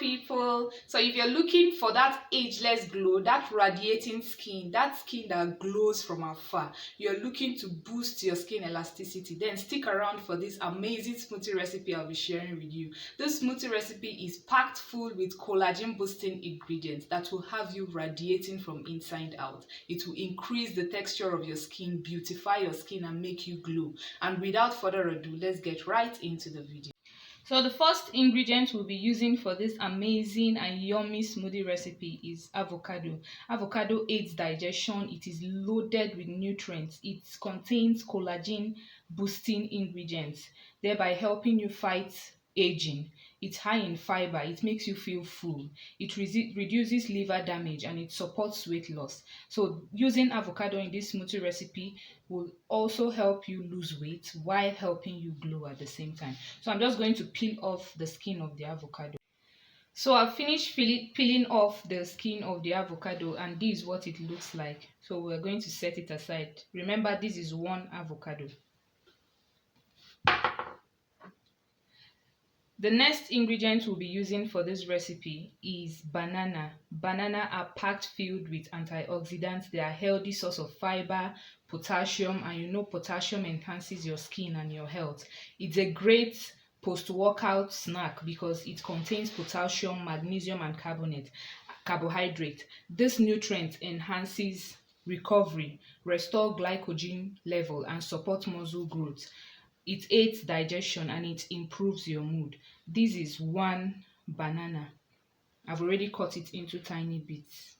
people. So if you're looking for that ageless glow, that radiating skin, that skin that glows from afar, you're looking to boost your skin elasticity, then stick around for this amazing smoothie recipe I'll be sharing with you. This smoothie recipe is packed full with collagen boosting ingredients that will have you radiating from inside out. It will increase the texture of your skin, beautify your skin, and make you glow. And without further ado, let's get right into the video. So the first ingredient we'll be using for this amazing and yummy smoothie recipe is avocado. Avocado aids digestion. It is loaded with nutrients. It contains collagen boosting ingredients, thereby helping you fight aging. It's high in fiber. It makes you feel full. It reduces liver damage, and it supports weight loss. So using avocado in this smoothie recipe will also help you lose weight while helping you glow at the same time. So I'm just going to peel off the skin of the avocado. So I've finished peeling off the skin of the avocado, and this is what it looks like. So we're going to set it aside. Remember, this is one avocado. The next ingredient we'll be using for this recipe is banana. Banana are packed filled with antioxidants. They are a healthy source of fiber, potassium, and you know potassium enhances your skin and your health. It's a great post-workout snack because it contains potassium, magnesium, and carbohydrate. This nutrient enhances recovery, restore glycogen level, and support muscle growth. It aids digestion and it improves your mood. This is one banana. I've already cut it into tiny bits.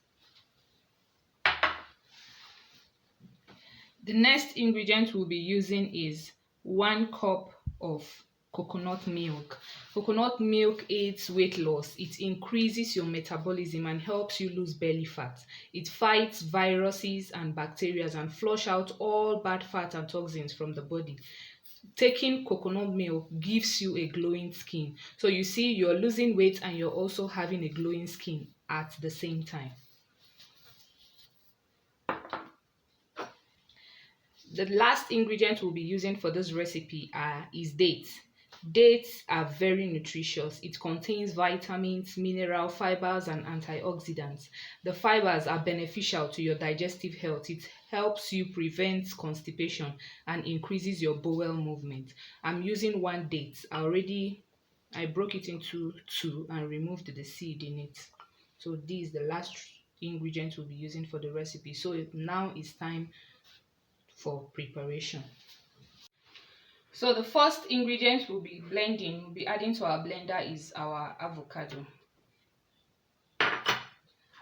The next ingredient we'll be using is 1 cup of coconut milk. Coconut milk aids weight loss. It increases your metabolism and helps you lose belly fat. It fights viruses and bacteria and flush out all bad fat and toxins from the body. Taking coconut milk gives you a glowing skin. So you see, you're losing weight and you're also having a glowing skin at the same time. The last ingredient we'll be using for this recipe is dates. Dates are very nutritious. It contains vitamins, mineral fibers, and antioxidants. The fibers are beneficial to your digestive health. It helps you prevent constipation and increases your bowel movement. I'm using 1 date. I broke it into 2 and removed the seed in it. So this is the last ingredient we'll be using for the recipe. So now it's time for preparation. So the first ingredient we'll be adding to our blender is our avocado.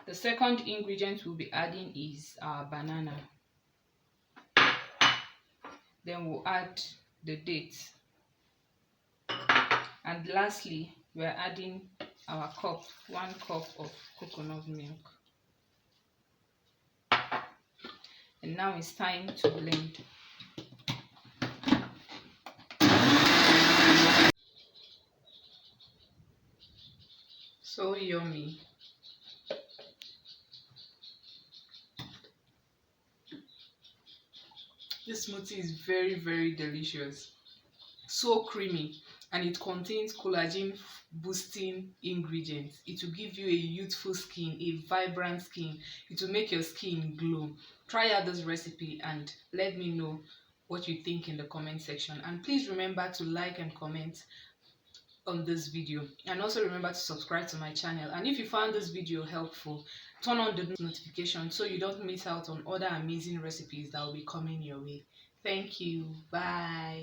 The second ingredient we'll be adding is our banana. Then we'll add the dates. And lastly, we're adding our 1 cup of coconut milk. And now it's time to blend. So yummy. This smoothie is very, very delicious. So creamy, and it contains collagen boosting ingredients. It will give you a youthful skin, a vibrant skin. It will make your skin glow. Try out this recipe and let me know what you think in the comment section. And please remember to like and comment on this video, and also remember to subscribe to my channel. And if you found this video helpful, turn on the notification so you don't miss out on other amazing recipes that will be coming your way. Thank you. Bye.